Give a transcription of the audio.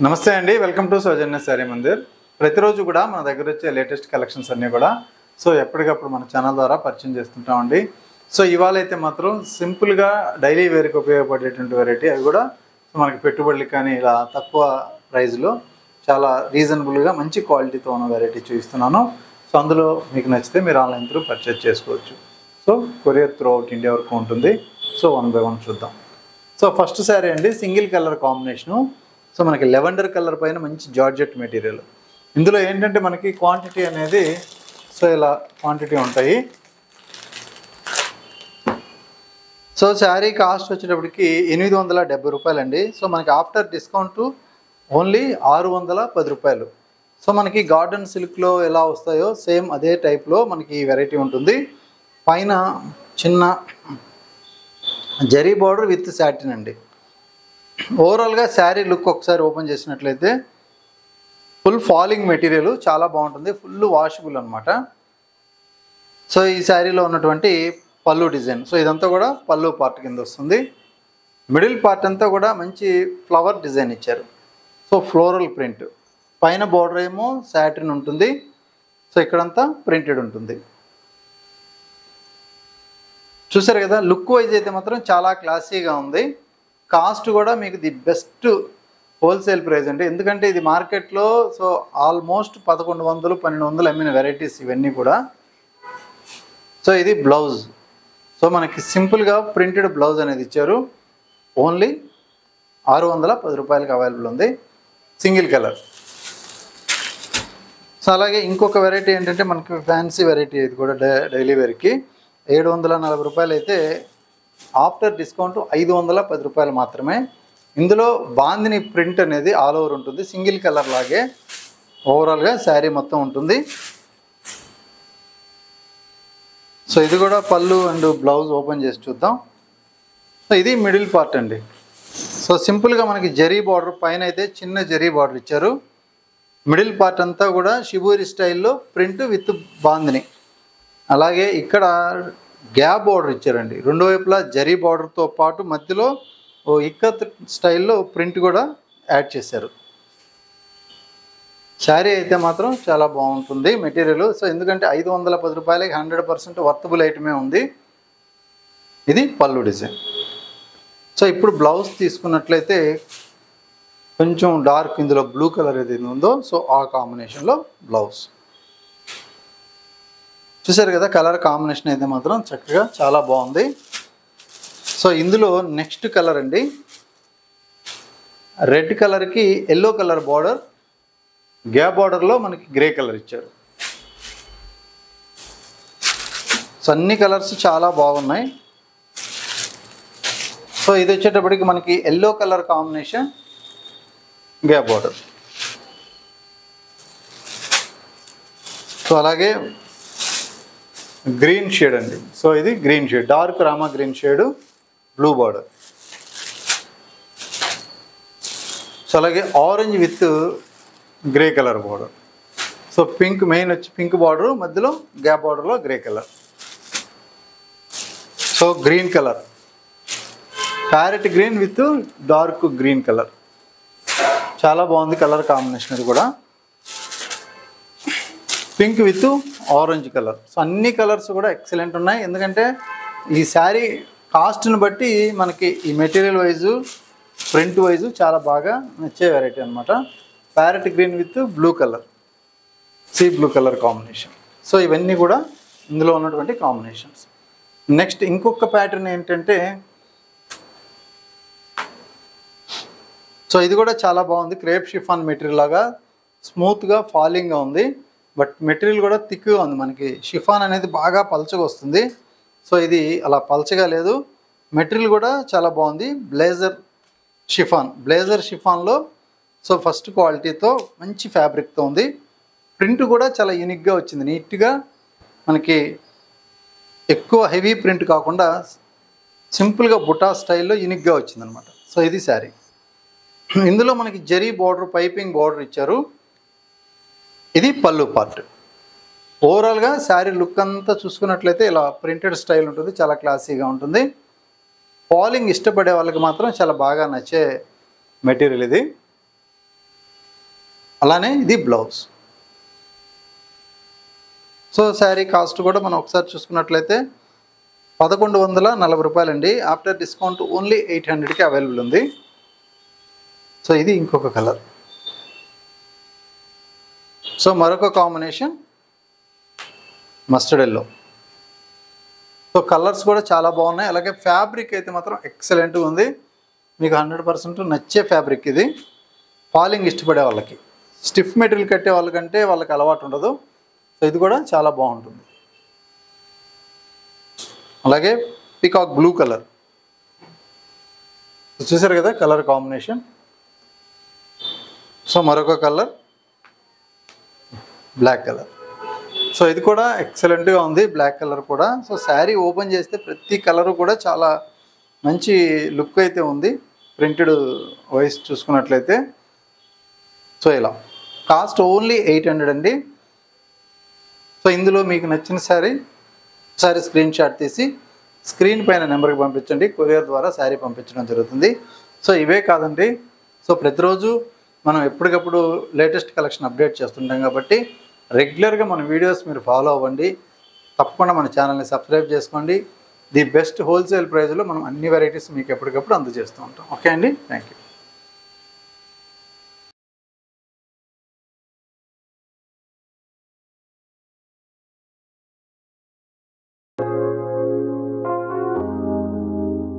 నమస్తే అండి, welcome to సౌజన్య శారీ మందిర్. ప్రతిరోజు కూడా మన దగ్గర వచ్చే లేటెస్ట్ కలెక్షన్స్ అన్నీ కూడా ఎప్పటికప్పుడు మన ఛానల్ ద్వారా పరిచయం చేస్తుంటామండి. ఇవాళ అయితే మాత్రం సింపుల్గా డైలీ వేర్కి ఉపయోగపడేటువంటి వెరైటీ, అవి కూడా మనకి పెట్టుబడులకి కానీ ఇలా తక్కువ ప్రైస్లో చాలా రీజనబుల్గా మంచి క్వాలిటీతో ఉన్న వెరైటీ చూపిస్తున్నాను. అందులో మీకు నచ్చితే మీరు ఆన్లైన్ త్రూ పర్చేజ్ చేసుకోవచ్చు. కొరియర్ త్రూ అవుట్ ఇండియా వరకు ఉంటుంది. వన్ బై వన్ చూద్దాం. ఫస్ట్ శారీ అండి, సింగిల్ కలర్ కాంబినేషను. మనకి లెవెండర్ కలర్ పైన మంచి జార్జెట్ మెటీరియల్. ఇందులో ఏంటంటే మనకి క్వాంటిటీ అనేది ఇలా క్వాంటిటీ ఉంటాయి. శారీ కాస్ట్ వచ్చేటప్పటికి 870 రూపాయలండి. మనకి ఆఫ్టర్ డిస్కౌంట్ ఓన్లీ 610 రూపాయలు. మనకి గార్డెన్ సిల్క్లో ఎలా వస్తాయో సేమ్ అదే టైప్లో మనకి ఈ వెరైటీ ఉంటుంది. పైన చిన్న జరీ బార్డర్ విత్ సాటిన్ అండి. ఓవరాల్గా శారీ లుక్ ఒకసారి ఓపెన్ చేసినట్లయితే ఫుల్ ఫాలింగ్ మెటీరియల్, చాలా బాగుంటుంది, ఫుల్ వాషబుల్ అనమాట. ఈ శారీలో ఉన్నటువంటి పళ్ళు డిజైన్, ఇదంతా కూడా పళ్ళు పార్ట్ కింద వస్తుంది. మిడిల్ పార్ట్ అంతా కూడా మంచి ఫ్లవర్ డిజైన్ ఇచ్చారు. ఫ్లోరల్ ప్రింట్, పైన బార్డర్ ఏమో సాటిన్ ఉంటుంది. ఇక్కడంతా ప్రింటెడ్ ఉంటుంది. చూసారు కదా, లుక్ వైజ్ అయితే మాత్రం చాలా క్లాసీగా ఉంది. కాస్ట్ కూడా మీకు ది బెస్ట్ హోల్సేల్ ప్రైస్ అండి. ఎందుకంటే ఇది మార్కెట్లో ఆల్మోస్ట్ 1100-1200 అమ్మిన వెరైటీస్ ఇవన్నీ కూడా. ఇది బ్లౌజ్. మనకి సింపుల్గా ప్రింటెడ్ బ్లౌజ్ అనేది ఇచ్చారు. ఓన్లీ 610 రూపాయలకి అవైలబుల్ ఉంది, సింగిల్ కలర్. అలాగే ఇంకొక వెరైటీ ఏంటంటే మనకి ఫ్యాన్సీ వెరైటీ, ఇది కూడా డైలీ వేర్కి 740 రూపాయలు అయితే ఆఫ్టర్ డిస్కౌంట్ 510 రూపాయలు మాత్రమే. ఇందులో బాందిని ప్రింట్ అనేది ఆల్ ఓవర్ ఉంటుంది, సింగిల్ కలర్ లాగే ఓవరాల్గా శారీ మొత్తం ఉంటుంది. ఇది కూడా పళ్ళు అండ్ బ్లౌజ్ ఓపెన్ చేసి చూద్దాం. ఇది మిడిల్ పార్ట్ అండి. సింపుల్గా మనకి జరీ బార్డర్, పైన అయితే చిన్న జరీ బార్డర్ ఇచ్చారు. మిడిల్ పార్ట్ అంతా కూడా షిబూరి స్టైల్లో ప్రింట్ విత్ బాందిని. అలాగే ఇక్కడ గ్యాప్ బార్డర్ ఇచ్చారండి, రెండు వైపులా జరీ బార్డర్తో పాటు మధ్యలో ఇక్కత్ స్టైల్లో ప్రింట్ కూడా యాడ్ చేశారు. శారీ అయితే మాత్రం చాలా బాగుంటుంది మెటీరియల్. ఎందుకంటే 510 రూపాయలకి 100% వర్తబుల్ ఐటమే ఉంది. ఇది పళ్ళు డిజైన్. ఇప్పుడు బ్లౌజ్ తీసుకున్నట్లయితే కొంచెం డార్క్, ఇందులో బ్లూ కలర్ ఏదైతే ఉందో ఆ కాంబినేషన్లో బ్లౌజ్. చూసారు కదా, కలర్ కాంబినేషన్ అయితే మాత్రం చక్కగా చాలా బాగుంది. ఇందులో నెక్స్ట్ కలర్ అండి, రెడ్ కలర్కి ఎల్లో కలర్ బార్డర్, గ్యాప్ బార్డర్లో మనకి గ్రే కలర్ ఇచ్చారు. అన్ని కలర్స్ చాలా బాగున్నాయి. ఇది వచ్చేటప్పటికి మనకి yellow colour combination, gap border. అలాగే గ్రీన్ షేడ్ అండి. ఇది green shade, dark Rama green shade, blue border. అలాగే orange with grey colour border. Pink, main వచ్చి పింక్ బార్డర్, మధ్యలో గ్యాప్ బార్డర్లో grey colour. Green colour, parrot green with dark green colour, చాలా బాగుంది colour combination. ఇది కూడా పింక్ విత్ ఆరెంజ్ కలర్. అన్ని colours కూడా ఎక్సలెంట్ ఉన్నాయి. ఎందుకంటే ఈ శారీ కాస్ట్ని బట్టి మనకి ఈ మెటీరియల్ వైజు, ప్రింట్ వైజు చాలా బాగా నచ్చే వెరైటీ అనమాట. Parrot green with blue colour, sea blue colour combination. ఇవన్నీ కూడా ఇందులో ఉన్నటువంటి కాంబినేషన్స్. నెక్స్ట్ ఇంకొక ప్యాటర్న్ ఏంటంటే, ఇది కూడా చాలా బాగుంది. క్రేప్ షిఫాన్ మెటీరియల్ లాగా స్మూత్గా ఫాలింగ్గా ఉంది. బట్ మెటీరియల్ కూడా థిక్గా ఉంది. మనకి షిఫాన్ అనేది బాగా పల్చగా వస్తుంది. ఇది అలా పల్చగా లేదు. మెటీరియల్ కూడా చాలా బాగుంది. బ్లేజర్ షిఫాన్లో ఫస్ట్ క్వాలిటీతో మంచి ఫ్యాబ్రిక్తో ఉంది. ప్రింట్ కూడా చాలా యూనిక్గా వచ్చింది, నీట్గా. మనకి ఎక్కువ హెవీ ప్రింట్ కాకుండా సింపుల్గా బుటా స్టైల్లో యూనిక్గా వచ్చింది అనమాట. ఇది శారీ. ఇందులో మనకి జరీ బార్డర్, పైపింగ్ బార్డర్ ఇచ్చారు. ఇది పళ్ళు పార్ట్. ఓవరాల్గా శారీ లుక్ అంతా చూసుకున్నట్లయితే ఇలా ప్రింటెడ్ స్టైల్ ఉంటుంది, చాలా క్లాసీగా ఉంటుంది. ఫాలింగ్ ఇష్టపడే వాళ్ళకి మాత్రం చాలా బాగా నచ్చే మెటీరియల్ ఇది. అలానే ఇది బ్లౌజ్. సో శారీ కాస్ట్ కూడా మనం ఒకసారి చూసుకున్నట్లయితే 1140 రూపాయలండి. ఆఫ్టర్ డిస్కౌంట్ ఓన్లీ 800కి అవైలబుల్ ఉంది. సో ఇది ఇంకొక కలర్. సో మరొక combination mustard yellow. So colours కూడా చాలా బాగున్నాయి. అలాగే ఫ్యాబ్రిక్ అయితే మాత్రం ఎక్సలెంట్గా ఉంది. మీకు 100% నచ్చే ఫ్యాబ్రిక్ ఇది. ఫాలింగ్ ఇష్టపడే వాళ్ళకి, స్టిఫ్ మెటీరియల్ కట్టే వాళ్ళకంటే వాళ్ళకి అలవాటు ఉండదు. సో ఇది కూడా చాలా బాగుంటుంది. అలాగే పీకాక్ బ్లూ కలర్ చూసారు కదా కలర్ కాంబినేషన్. సో మరొక కలర్ బ్లాక్ కలర్. సో ఇది కూడా ఎక్సలెంట్గా ఉంది, బ్లాక్ కలర్ కూడా. సో శారీ ఓపెన్ చేస్తే ప్రతి కలరు కూడా చాలా మంచి లుక్ అయితే ఉంది. ప్రింటెడ్ వైస్ చూసుకున్నట్లయితే సో ఇలా కాస్ట్ ఓన్లీ 800 అండి. సో ఇందులో మీకు నచ్చిన శారీ స్క్రీన్ షాట్ తీసి స్క్రీన్ పైన నెంబర్కి పంపించండి. కొరియర్ ద్వారా శారీ పంపించడం జరుగుతుంది. సో ఇవే కాదండి, సో ప్రతిరోజు మనం ఎప్పటికప్పుడు లేటెస్ట్ కలెక్షన్ అప్డేట్ చేస్తుంటాం కాబట్టి రెగ్యులర్గా మన వీడియోస్ మీరు ఫాలో అవ్వండి. తప్పకుండా మన ఛానల్ని సబ్స్క్రైబ్ చేసుకోండి. ది బెస్ట్ హోల్సేల్ ప్రైస్లో మనం అన్ని వెరైటీస్ మీకు ఎప్పటికప్పుడు అందజేస్తూ ఉంటాం. ఓకే అండి, థ్యాంక్ యూ.